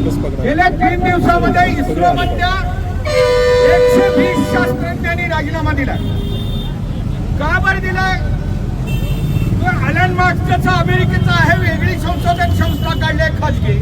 गेल्या 3 दिवसामध्ये इस्रो मधल्या 120 शास्त्रज्ञांनी राजीनामा दिला. का बरं दिलाय? ॲलन मस्कचा अमेरिकेचा आहे, वेगळी संशोधन संस्था काढली खाजगी.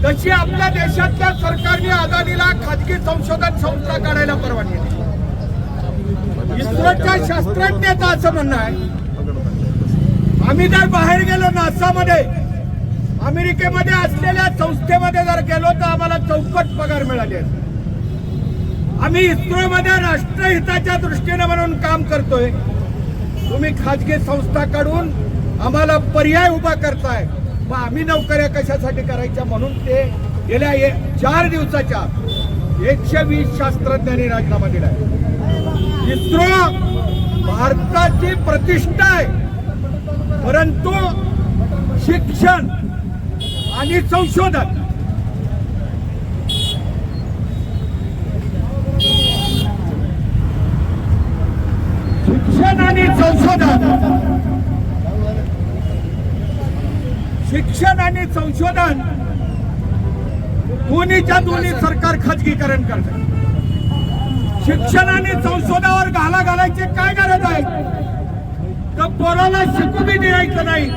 तशी आपल्या देशातल्या सरकारने अदानीला खाजगी संशोधन संस्था काढायला परवानगी दिली. इस्रोच्या शास्त्रज्ञाचं असं म्हणणं आहे, आम्ही जर बाहेर गेलो नासामध्ये, अमेरिकेमध्ये असलेल्या संस्थेमध्ये जर गेलो तर आम्हाला चौपट पगार मिळाले. आम्ही इस्रोमध्ये राष्ट्रहिताच्या दृष्टीने म्हणून काम करतोय. तुम्ही खाजगी संस्था काढून आम्हाला पर्याय उभा करताय, मग आम्ही नोकऱ्या कशासाठी करायच्या? म्हणून ते गेल्या 4 दिवसाच्या 120 शास्त्रज्ञांनी राजीनामा दिलाय. इस्रो भारताची प्रतिष्ठा आहे, परंतु शिक्षण आणि संशोधन दोन्हीच्या दोन्ही सरकार खाजगीकरण करते. शिक्षण आणि संशोधनावर घालायची काय गरज आहे? तर पोराला शिकू बी द्यायचं नाही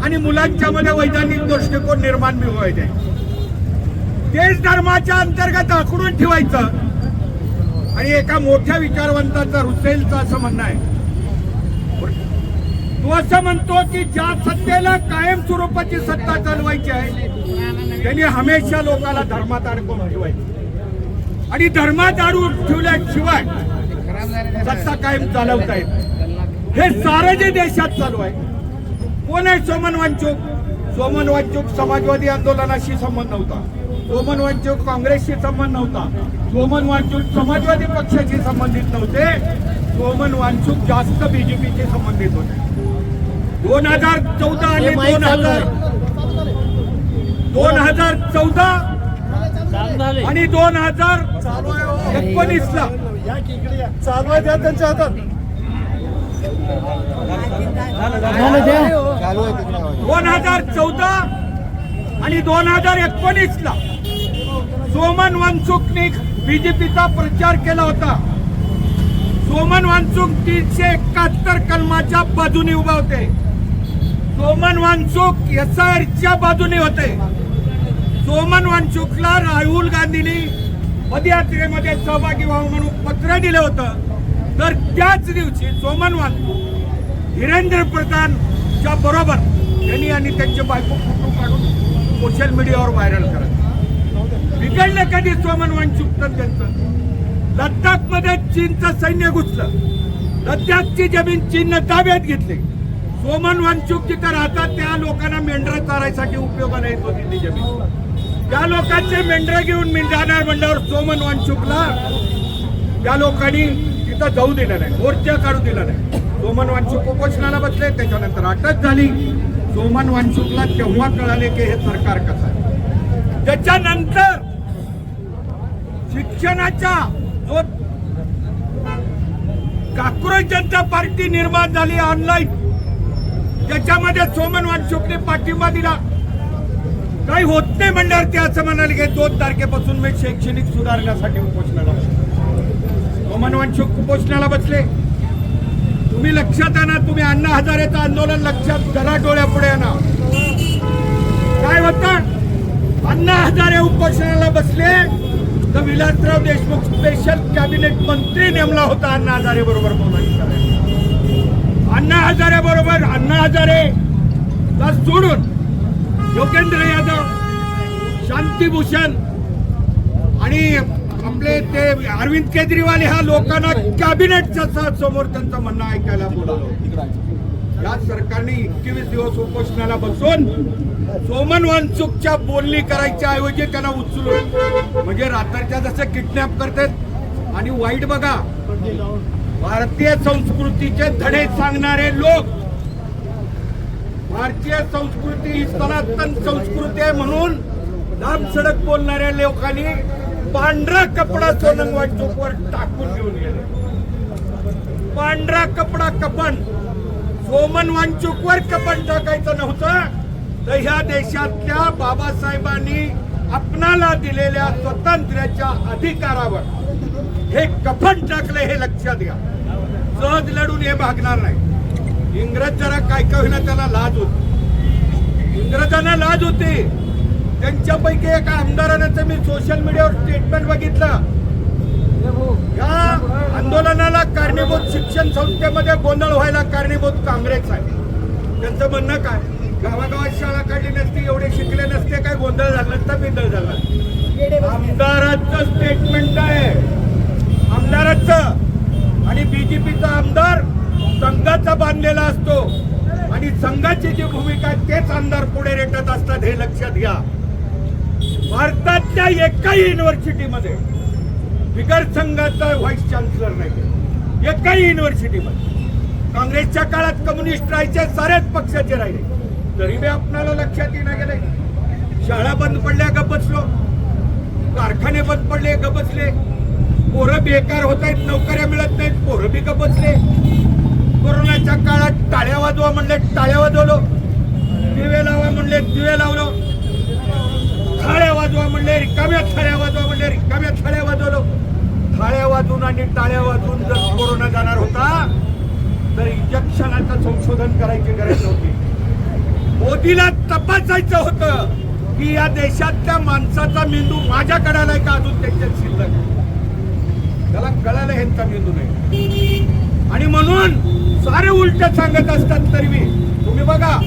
आणि मुलांच्या मध्ये वैज्ञानिक दृष्टिकोन निर्माण बी व्हायचे. देश धर्माच्या अंतर्गत आखडून ठेवायचं. आणि एका मोठ्या विचारवंताचा रुसेलचं असं म्हणणं आहे, तो असं म्हणतो की ज्या सत्तेला कायम स्वरूपाची सत्ता चालवायची आहे त्यांनी हमेशा लोकांना धर्मात अडकून ठेवायचं आणि धर्मात अडवून ठेवल्याशिवाय सत्ता कायम चालवता येत. हे सारे जे देशात चालू आहे. कोण आहे सोमन वांचूक? सोमन वांचूक समाजवादी आंदोलनाशी संबंध नव्हता. सोमन वांचूक काँग्रेसशी संबंध नव्हता. सोमन वांचूक समाजवादी पक्षाशी संबंधित नव्हते. सोमन वांचूक जास्त बीजेपीशी संबंधित होते. 2014 आणि 2014 आणि 2019ला चालू आहे त्यांच्या हातात. 2014 आणि 2019ला सोमन वांचूकने बीजेपीचा प्रचार केला होता. सोमन वांचूक 371 कलमाच्या बाजूने उभा होते. सोमन वांचूक SIRच्या बाजूने होते. सोमन वांचूकला राहुल गांधींनी पदयात्रेमध्ये सहभागी व्हावं म्हणून पत्र दिलं होतं. तर त्याच दिवशी सोमन वांचूक धीरेंद्र प्रधानच्या बरोबर त्यांनी आणि त्यांचे बायको फोटो काढून सोशल मीडियावर व्हायरल करत. बिघडलं कधी सोमन वांचूक? तर त्यांचं लद्दाखमध्ये चीनचं सैन्य घुसलं. लद्दाखची जमीन चीननं ताब्यात घेतली. सोमन वांचूक जिथं राहतात त्या लोकांना मेंढरं चारायसाठी उपयोगाला येत होती ती जमीन. त्या लोकांचे मेंढरं घेऊन मी जाणार म्हणल्यावर सोमन वांचूकला त्या लोकांनी तिथं जाऊ दिलं नाही, मोर्चा काढू दिला नाही. सोमन वांचूक उपोषणाला बसले. त्याच्यानंतर अटक झाली. सोमन वांचूकला तेव्हा कळाले की हे सरकार कसं आहे. त्याच्यानंतर शिक्षणाच्या जो काँग्रेस जनता पार्टी निर्माण झाली ऑनलाईन, त्याच्यामध्ये सोमन वांचूकने पाठिंबा दिला. काही होत नाही म्हणल्यावर ते असं म्हणाले की 2 तारखेपासून मी शैक्षणिक सुधारण्यासाठी उपोषणाला बसले. सोमन वांचूक उपोषणाला बसले. तुम्ही लक्षात आणा, तुम्ही अण्णा हजारेचं आंदोलन लक्षात करा, डोळ्यापुढे आणा. काय होतं? अण्णा हजारे उपोषणाला बसले तर विलासराव देशमुख स्पेशल कॅबिनेट मंत्री नेमला होता अण्णा हजारे बरोबर बोलायला. अण्णा हजारे बरोबर अण्णा हजारे सोडून योगेंद्र यादव, शांतिभूषण आणि आपले ते अरविंद केजरीवाल ह्या लोकांना कॅबिनेटच्या समोर त्यांचं म्हणणं ऐकायला बोलावलं. या सरकारने 21 दिवस उपोषणाला बसून सोमन वांचूकच्या बोलणी करायच्या ऐवजी त्यांना उचलून म्हणजे रात्रीच्या जसं किडनॅप करतात. आणि वाईट बघा, भारतीय संस्कृतीचे धडे सांगणारे लोक, भारतीय संस्कृती ही सनातन संस्कृती आहे म्हणून लांब सडक बोलणाऱ्या लोकांनी पांढरा कपडा सोमन वांचूकवर टाकून घेऊन गेले. पांढरा कपडा कपन सोमन वांचूकवर कपन टाकायचं नव्हतं तर ह्या देशातल्या बाबासाहेबांनी कुणाला दिलेल्या स्वातंत्र्याच्या अधिकारावर हे कफन टाकले हे लक्षात घ्या. सहज लढून हे भागणार नाही. इंग्रज जरा काय काय होईना त्याला लाज होती, इंग्रजांना लाज होती. त्यांच्यापैकी एका आमदारानं मी सोशल मीडियावर स्टेटमेंट बघितलं, या आंदोलनाला कारणीभूत शिक्षण संस्थेमध्ये गोंधळ व्हायला कारणीभूत काँग्रेस आहे. त्यांचं म्हणणं काय, गावागावात शाळा काढली नसती, एवढे शिकले नसते, काय गोंधळ झाला नसता, बिंदळ झाला. आमदाराचं स्टेटमेंट आहे, आमदाराचं. आणि बीजेपीचा आमदार संघाचा बांधलेला असतो आणि संघाची जी भूमिका आहे तेच आमदार पुढे रेटत असतात, हे लक्षात घ्या. भारतातल्या एकाही युनिव्हर्सिटीमध्ये बिगर संघाचा व्हाईस चान्सलर नाही, एकाही युनिव्हर्सिटीमध्ये. काँग्रेसच्या काळात कम्युनिस्ट राहायचे, सारेच पक्षाचे राहिले, तरी बी आपल्याला लक्षात येणं गेले. शाळा बंद पडल्या गप बसलो, कारखाने बंद पडले गप बसले, पोरं बेकार होत आहेत, नोकऱ्या मिळत नाहीत, पोरं बी गप बसले. कोरोनाच्या काळात टाळ्या वाजवा म्हणले, टाळ्या वाजवलो. दिवे लावा म्हणले, दिवे लावलो. थाळ्या वाजवा म्हणले, रिकाम्या थाळ्या वाजवा म्हणले, रिकाम्या थाळ्या वाजवलो. थाळ्या वाजून आणि टाळ्या वाजून जर कोरोना जाणार होता तर इंजेक्शनाचं संशोधन करायची गरज नव्हती. मोदीला तपासायचं होतं की या देशातल्या माणसाचा मेंदू माझ्याकडे आलाय का अजून त्याच्यात शिल्लक. त्याला कळायला ह्यांचा मेंदू नाही आणि म्हणून सारे उलट सांगत असतात. तरी मी तुम्ही बघा,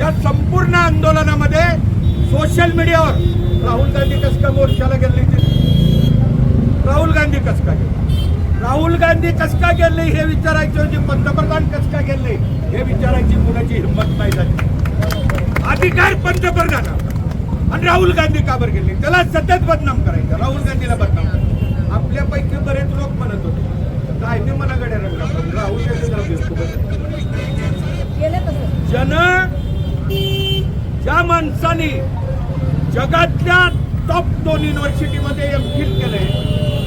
या संपूर्ण आंदोलनामध्ये सोशल मीडियावर राहुल गांधी कस का मोर्चाला गेले, राहुल गांधी कस का गेले, राहुल गांधी कस का गेले हे विचारायचं होते, पंतप्रधान कस का गेले हे विचारायची कुणाची हिंमत नाही झाली. अधिकार पंतप्रधान आणि राहुल गांधी का बरं गेले, त्याला सतत बदनाम करायचं, राहुल गांधीला बदनाम करायचं. आपल्यापैकी बरेच लोक म्हणत होते काय मी मला गड्या रंगला, राहुल गांधी ज्या माणसाने जगातल्या टॉप 2 युनिव्हर्सिटीमध्ये एमफिल केलंय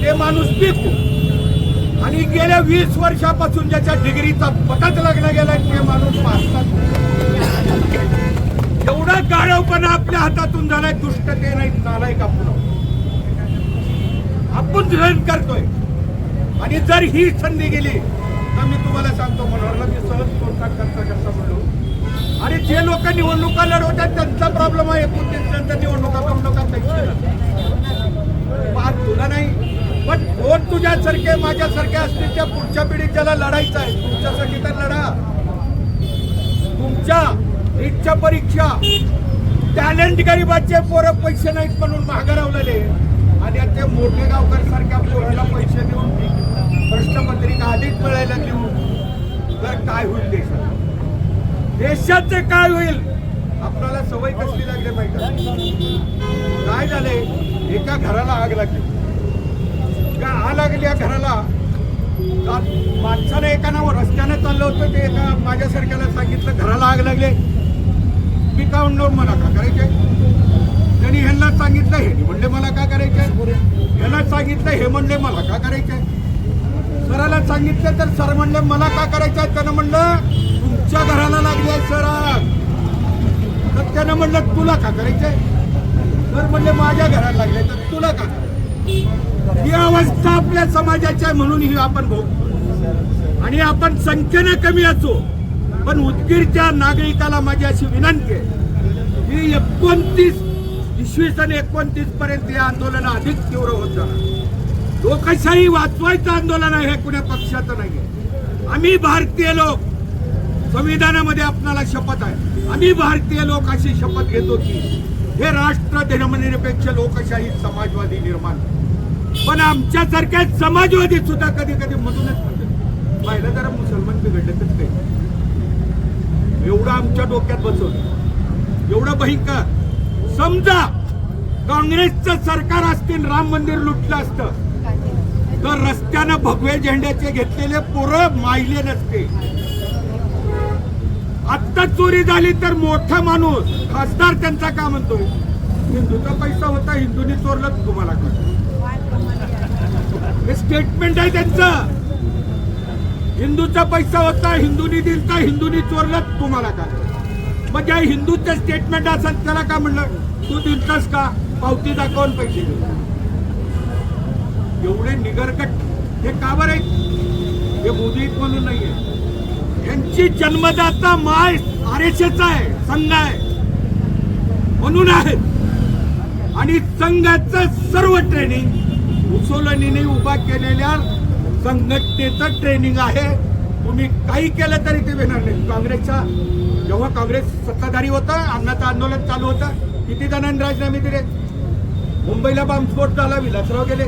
ते माणूस खूप, आणि गेल्या 20 वर्षापासून ज्याच्या डिग्रीचा पताच लागला गेलाय ते माणूस भारतात. एवढा गाढवपणा आपल्या हातातून झालाय, दुष्टते नाही नालायक आपण धरण करतोय. आणि जर ही संधी गेली तर मी तुम्हाला सांगतो, मनोहरला मी सहज कोणता करता म्हणलो. आणि जे लोक निवडणुका लढवतात त्यांचा प्रॉब्लेम आहे, 29 निवडणुका पाच तुला नाही, पण कोण तुझ्यासारखे माझ्यासारखे असतील त्या पुढच्या पिढीत ज्याला लढायचं आहे तुमच्यासाठी तर लढा. तुमच्या नीटच्या परीक्षा टॅलेंट गरीबाचे पोरं पैसे नाहीत म्हणून मागं रावलेले आणि ते मोठे गावकर सारख्या पोराला पैसे देऊन प्रश्नपत्रिका आधीच मिळायला देऊन तर काय होईल देशात, देशाचे काय होईल. आपल्याला सवय कसली लागली पाहिजे. काय झाले, एका घराला आग लागली, का आग लागली या घराला, माणसाने एका नाव रस्त्याने चाललं होतं, ते एका माझ्यासारख्याला सांगितलं घराला आग लागले. मी का म्हणलो मला का करायचे, त्यांनी ह्यांना सांगितलं हे म्हणले मला का करायचंय, ह्याला सांगितलं हे म्हणले मला का करायचंय, सराला सांगितलं तर सर म्हणले मला का करायचंय. त्यानं म्हणलं तुमच्या घराला लागले सर आग, तर त्यानं म्हणलं तुला का करायचंय, सर म्हणले माझ्या घराला लागले तर तुला का. ही अवस्था आपल्या समाजाची आहे म्हणून ही आपण भोगतो. आणि आपण संख्येने कमी असो पण उदगीरच्या नागरिकाला माझी अशी विनंती आहे की 29 पर्यंत हे आंदोलन अधिक तीव्र होत जाणार. लोकशाही वाचवायचं आंदोलन आहे, हे कुण्या पक्षाचं नाहीये. आम्ही भारतीय लोक, संविधानामध्ये आपल्याला शपथ आहे, आम्ही भारतीय लोक अशी शपथ घेतो की हे राष्ट्र धर्मनिरपेक्ष लोकशाही समाजवादी निर्माण. पण आमच्यासारख्या समाजवादी सुद्धा कधी कधी मधूनच म्हणतात पाहिलं जरा मुसलमान बिघडले तर काही, एवढं आमच्या डोक्यात बसवलं, एवढं भयंकर. समजा काँग्रेसचं सरकार असतील, राम मंदिर लुटलं असतं तर रस्त्यानं भगवे झेंड्याचे घेतलेले पोरं माहिले नसते. आत्ता चोरी झाली तर मोठा माणूस खासदार त्यांचा का म्हणतोय, हिंदूचा पैसा होता हिंदूंनी चोरलं तुम्हाला काय, हे स्टेटमेंट आहे त्यांचं. हिंदूचा पैसा होता हिंदूंनी दिलता हिंदूंनी चोरलं तुम्हाला काय. मग ज्या हिंदूचं स्टेटमेंट असेल त्याला का म्हणलं तू दिलतास का, पावती दाखवून पैसे देऊ. एवढे निगरकट हे का बरं आहेत? हे मोदी म्हणून नाहीये, यांची जन्मदाता माय RSSचा आहे, संघ आहे म्हणून आहेत. आणि संघाचं सर्व ट्रेनिंग मुसोलिनीने उभा केलेल्या संघटनेचं ट्रेनिंग आहे. तुम्ही काही केलं तरी ते भेटणार नाही. काँग्रेसच्या जेव्हा काँग्रेस सत्ताधारी होता, अण्णाचं आंदोलन चालू होतं, किती जणांनी राजीनामे दिले? मुंबईला बॉम्बस्फोट झाला, विलासराव गेले.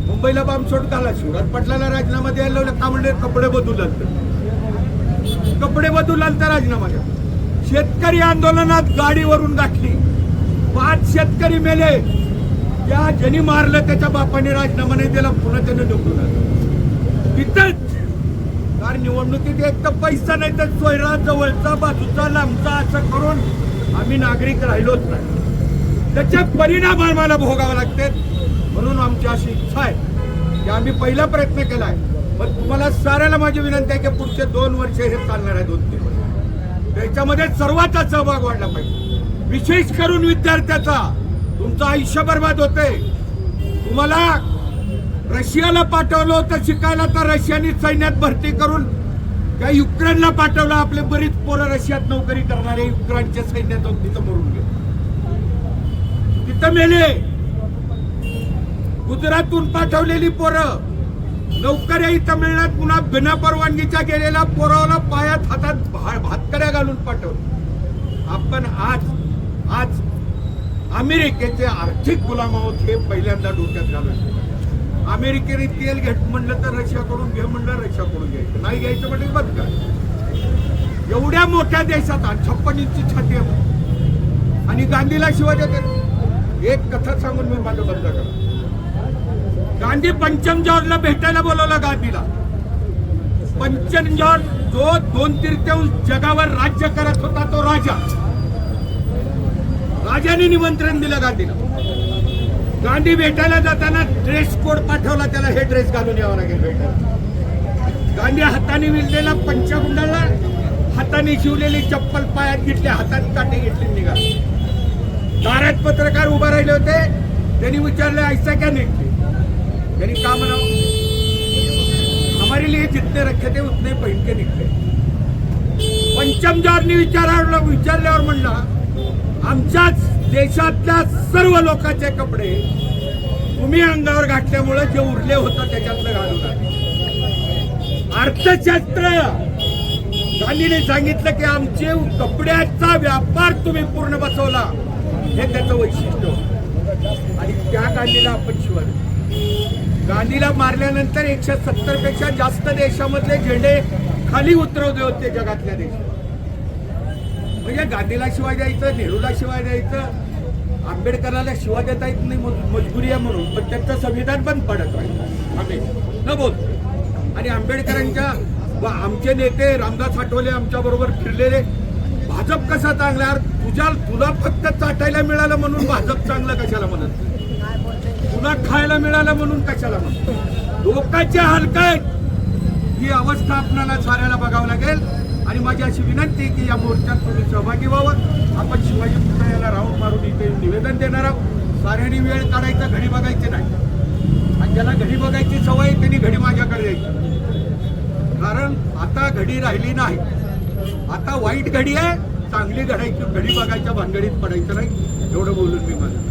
मुंबईला बॉम्बस्फोट झाला, शिवराज पाटलाला राजीनामा द्यायला लावलं. का म्हणजे कपडे बदलू लागतं, कपडे बदलू लागतं राजीनामा द्या. शेतकरी आंदोलनात गाडीवरून गाठली, 5 शेतकरी मेले. त्या ज्यांनी मारलं त्याच्या बापाने राजीनामा नाही दिला, पुन्हा त्यानं निवडून आलं. तिथंच कारण निवडणुकीत एक तर पैसा नाही तर सोयरा जवळचा बाजूचा लांबचा असं करून आम्ही नागरिक राहिलोच नाही. त्याचे परिणाम आम्हाला भोगावे लागतात. म्हणून आमची अशी इच्छा आहे की आम्ही पहिला प्रयत्न केलाय, पण तुम्हाला साऱ्याला माझी विनंती आहे की पुढचे 2 वर्ष हे चालणार आहे, 2-3 वर्ष त्याच्यामध्ये सर्वांचा सहभाग वाढला पाहिजे. विशेष करून विद्यार्थ्याचा. तुमचं आयुष्य बर्बाद होते. तुम्हाला रशियाला पाठवलं होतं शिकायला, तर रशियानी सैन्यात भरती करून त्या युक्रेनला पाठवलं. आपले बरीच पोरं रशियात नोकरी करणारे युक्रेनच्या सैन्यात तिथं मरून गेले, तिथं मेले. गुजरातहून पाठवलेली पोरं नोकऱ्या इथं मिळण्यात पुन्हा बिना परवानगीच्या गेलेल्या पोराला पायात हातात भातकड्या घालून पाठवलं. आपण आज अमेरिकेचे आर्थिक गुलाम आहोत हे पहिल्यांदा डोक्यात घालून. अमेरिकेने तेल घेत म्हणलं तर रशियाकडून घे म्हणलं रशियाकडून घ्यायचं, नाही घ्यायचं म्हणजे बंद करा. एवढ्या मोठ्या देशात 56 इंची छाती आहे आणि गांधीला शिवाय देतात. एक कथा सांगून मी माझं बंद करा. गांधी पंचम जॉर्जला भेटायला बोलवलं. गांधीला पंचम जॉर्ज जो 2/3 जगावर राज्य करत होता, तो राजाने निमंत्रण दिलं गांधीला. गांधी भेटायला जाताना ड्रेस कोड पाठवला, त्याला हे ड्रेस घालून यावं लागेल भेटायला. गांधी हाताने विणलेला पंचा गुंडाळला, हाताने शिवलेली चप्पल पायात घेतली, हातात काटे घेतली, निघाले. दारात पत्रकार उभा राहिले होते. त्यांनी विचारले ऐसा क्या निघते? त्यांनी का म्हणावं? हमारे लिए जितने रखे थे उतने पहन के निघते. पंचम जॉर्जनी विचारल्यावर म्हणला, आमच्याच देशातल्या सर्व लोकांचे कपडे तुम्ही अंगावर घातल्यामुळे जे उरले होतं त्याच्यातलं घालून आले. अर्थशास्त्र. गांधीने सांगितलं की आमचे कपड्याचा व्यापार तुम्ही पूर्ण बसवला, हे त्याचं वैशिष्ट्य होतं. आणि त्या गांधीला आपण शिवाय गांधीला मारल्यानंतर 170 पेक्षा जास्त देशामधले झेंडे खाली उतरवले होते जगातल्या देशात. म्हणजे गांधीला शिवाय द्यायचं, नेहरूला शिवाय द्यायचं, आंबेडकराला शिवाय देता येत नाही, मजबुरी आहे म्हणून. पण त्यांचं संविधान बंद पडत राहील आम्ही न बोलतो. आणि आंबेडकरांच्या व आमचे नेते रामदास आठवले आमच्या बरोबर फिरलेले. भाजप कसा चांगला? तुला फक्त चाटायला मिळालं म्हणून भाजप चांगलं कशाला म्हणत? तुला खायला मिळालं म्हणून कशाला म्हणत? लोकांच्या हलकायत ही अवस्था आपल्याला साऱ्याला बघावं लागेल. आणि माझी अशी विनंती की या मोर्चात तुम्ही सहभागी व्हावं. आपण शिवाजी पुतळ्याला राऊंड मारून इथे निवेदन देणार आहोत. साऱ्यांनी वेळ काढायचा, घडी बघायची नाही. आणि ज्याला घडी बघायची सवय त्यांनी घडी माझ्याकडे यायची. कारण आता घडी राहिली नाही. आता वाईट घडी आहे, चांगली घडी बघायच्या भानगडीत पडायचं नाही. एवढं बोलून मी माझं